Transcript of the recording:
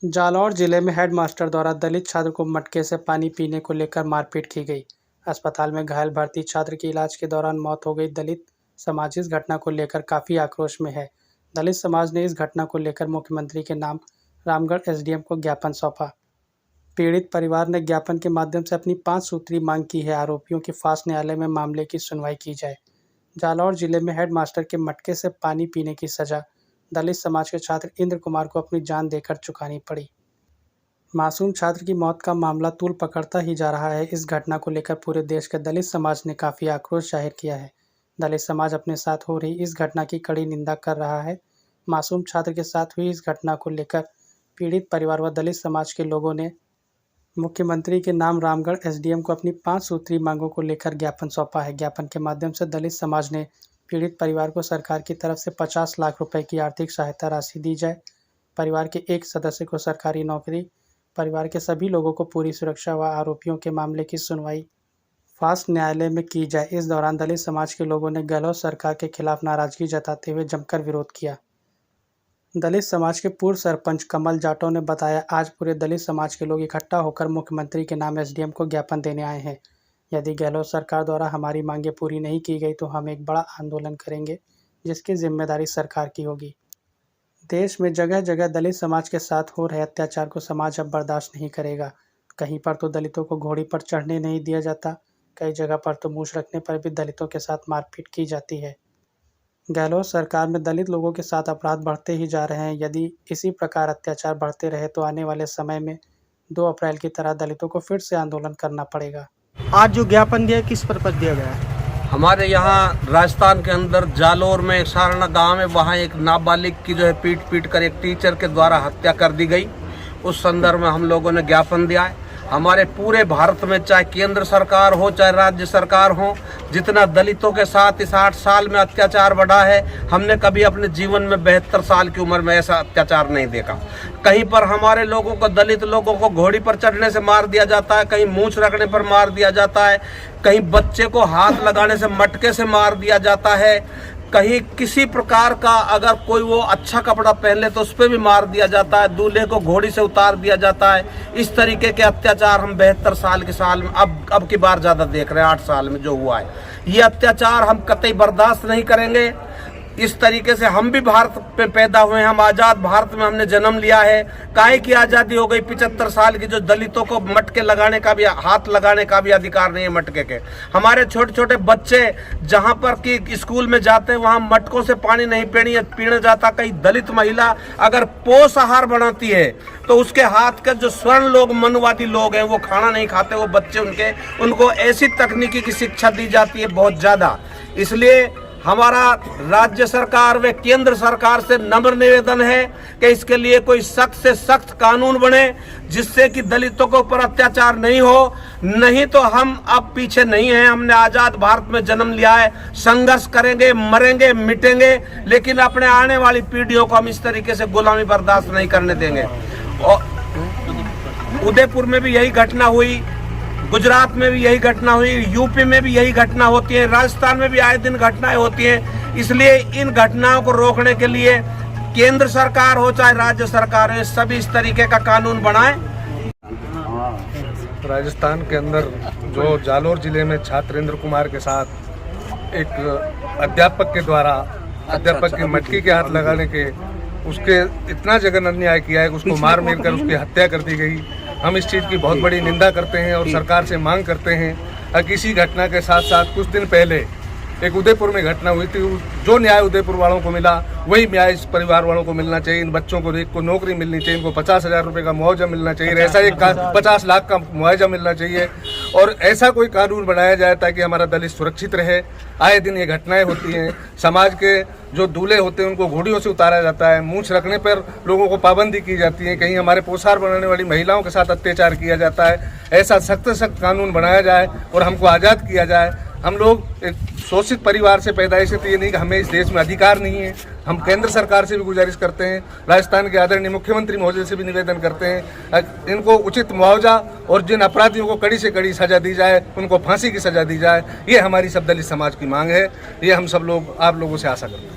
जालौर जिले में हेडमास्टर द्वारा दलित छात्र को मटके से पानी पीने को लेकर मारपीट की गई। अस्पताल में घायल भर्ती छात्र की इलाज के दौरान मौत हो गई। दलित समाज इस घटना को लेकर काफ़ी आक्रोश में है। दलित समाज ने इस घटना को लेकर मुख्यमंत्री के नाम रामगढ़ एसडीएम को ज्ञापन सौंपा। पीड़ित परिवार ने ज्ञापन के माध्यम से अपनी 5 सूत्री मांग की है। आरोपियों की फास्ट न्यायालय में मामले की सुनवाई की जाए। जालौर जिले में हेडमास्टर के मटके से पानी पीने की सजा दलित समाज के छात्र इंद्र कुमार को अपनी जान देकर चुकानी पड़ी। मासूम छात्र की मौत का मामला तूल पकड़ता ही जा रहा है। इस घटना को लेकर पूरे देश के दलित समाज ने काफ़ी आक्रोश जाहिर किया है। दलित समाज अपने साथ हो रही इस घटना की कड़ी निंदा कर रहा है। मासूम छात्र के साथ हुई इस घटना को लेकर पीड़ित परिवार व दलित समाज के लोगों ने मुख्यमंत्री के नाम रामगढ़ एसडीएम को अपनी 5 सूत्री मांगों को लेकर ज्ञापन सौंपा है। ज्ञापन के माध्यम से दलित समाज ने पीड़ित परिवार को सरकार की तरफ से 50 लाख रुपए की आर्थिक सहायता राशि दी जाए। परिवार के एक सदस्य को सरकारी नौकरी, परिवार के सभी लोगों को पूरी सुरक्षा व आरोपियों के मामले की सुनवाई फास्ट न्यायालय में की जाए। इस दौरान दलित समाज के लोगों ने गहलोत सरकार के खिलाफ नाराजगी जताते हुए जमकर विरोध किया। दलित समाज के पूर्व सरपंच कमल जाटव ने बताया, आज पूरे दलित समाज के लोग इकट्ठा होकर मुख्यमंत्री के नाम एसडीएम को ज्ञापन देने आए हैं। यदि गहलोत सरकार द्वारा हमारी मांगें पूरी नहीं की गई तो हम एक बड़ा आंदोलन करेंगे, जिसकी जिम्मेदारी सरकार की होगी। देश में जगह जगह दलित समाज के साथ हो रहे अत्याचार को समाज अब बर्दाश्त नहीं करेगा। कहीं पर तो दलितों को घोड़ी पर चढ़ने नहीं दिया जाता, कई जगह पर तो मूछ रखने पर भी दलितों के साथ मारपीट की जाती है। गहलोत सरकार में दलित लोगों के साथ अपराध बढ़ते ही जा रहे हैं। यदि इसी प्रकार अत्याचार बढ़ते रहे तो आने वाले समय में 2 अप्रैल की तरह दलितों को फिर से आंदोलन करना पड़ेगा। आज जो ज्ञापन दिया किस पर्पज दिया गया है? हमारे यहाँ राजस्थान के अंदर जालौर में सारना गांव है, वहाँ एक नाबालिग की जो है पीट कर एक टीचर के द्वारा हत्या कर दी गई। उस संदर्भ में हम लोगों ने ज्ञापन दिया है। हमारे पूरे भारत में चाहे केंद्र सरकार हो चाहे राज्य सरकार हो, जितना दलितों के साथ इस 8 साल में अत्याचार बढ़ा है, हमने कभी अपने जीवन में 72 साल की उम्र में ऐसा अत्याचार नहीं देखा। कहीं पर हमारे लोगों को, दलित लोगों को घोड़ी पर चढ़ने से मार दिया जाता है, कहीं मूंछ रखने पर मार दिया जाता है, कहीं बच्चे को हाथ लगाने से मटके से मार दिया जाता है, कहीं किसी प्रकार का अगर कोई वो अच्छा कपड़ा पहन ले तो उस पर भी मार दिया जाता है, दूल्हे को घोड़ी से उतार दिया जाता है। इस तरीके के अत्याचार हम 72 साल के साल में अब की बार ज़्यादा देख रहे हैं। 8 साल में जो हुआ है ये अत्याचार हम कतई बर्दाश्त नहीं करेंगे। इस तरीके से हम भी भारत में पैदा हुए हैं, हम आज़ाद भारत में हमने जन्म लिया है। काहे की आज़ादी हो गई 75 साल की, जो दलितों को मटके लगाने का भी, हाथ लगाने का भी अधिकार नहीं है मटके के। हमारे छोटे छोटे बच्चे जहाँ पर कि स्कूल में जाते हैं वहाँ मटकों से पानी नहीं पीने जाता। कहीं दलित महिला अगर पोषाहार बनाती है तो उसके हाथ के जो स्वर्ण लोग, मनवादी लोग हैं, वो खाना नहीं खाते, वो बच्चे उनको ऐसी तकनीकी की शिक्षा दी जाती है बहुत ज़्यादा। इसलिए हमारा राज्य सरकार व केंद्र सरकार से नम्र निवेदन है कि इसके लिए कोई सख्त से सख्त कानून बने, जिससे कि दलितों के ऊपर अत्याचार नहीं हो। नहीं तो हम अब पीछे नहीं हैं। हमने आज़ाद भारत में जन्म लिया है, संघर्ष करेंगे, मरेंगे, मिटेंगे, लेकिन अपने आने वाली पीढ़ियों को हम इस तरीके से गुलामी बर्दाश्त नहीं करने देंगे। और उदयपुर में भी यही घटना हुई, गुजरात में भी यही घटना हुई, यूपी में भी यही घटना होती है, राजस्थान में भी आए दिन घटनाएं होती हैं। इसलिए इन घटनाओं को रोकने के लिए केंद्र सरकार हो चाहे राज्य सरकार हो, सभी इस तरीके का कानून बनाएं। राजस्थान के अंदर जो जालौर जिले में छात्र इंद्र कुमार के साथ एक अध्यापक के द्वारा अध्यापक की मटकी के हाथ लगाने के उसके इतना जघन्य अन्याय किया है कि उसको मार कर उसकी हत्या कर दी गई। हम इस चीज़ की बहुत बड़ी निंदा करते हैं और सरकार से मांग करते हैं कि इसी घटना के साथ साथ कुछ दिन पहले एक उदयपुर में घटना हुई थी, जो न्याय उदयपुर वालों को मिला वही न्याय इस परिवार वालों को मिलना चाहिए। इन बच्चों को एक को नौकरी मिलनी चाहिए, इनको 50,000 रुपये का मुआवजा मिलना चाहिए, ऐसा एक 50 लाख का मुआवजा मिलना चाहिए और ऐसा कोई कानून बनाया जाए ताकि हमारा दलित सुरक्षित रहे। आए दिन ये घटनाएं होती हैं। समाज के जो दूल्हे होते हैं उनको घोड़ियों से उतारा जाता है, मूंछ रखने पर लोगों को पाबंदी की जाती है, कहीं हमारे पोशार बनाने वाली महिलाओं के साथ अत्याचार किया जाता है। ऐसा सख्त सख्त कानून बनाया जाए और हमको आज़ाद किया जाए। हम लोग एक शोषित परिवार से पैदाइश से, तो ये नहीं कि हमें इस देश में अधिकार नहीं है। हम केंद्र सरकार से भी गुजारिश करते हैं, राजस्थान के आदरणीय मुख्यमंत्री महोदय से भी निवेदन करते हैं, इनको उचित मुआवजा और जिन अपराधियों को कड़ी से कड़ी सजा दी जाए उनको फांसी की सजा दी जाए। ये हमारी सब दलित समाज की मांग है। ये हम सब लोग आप लोगों से आशा करते हैं।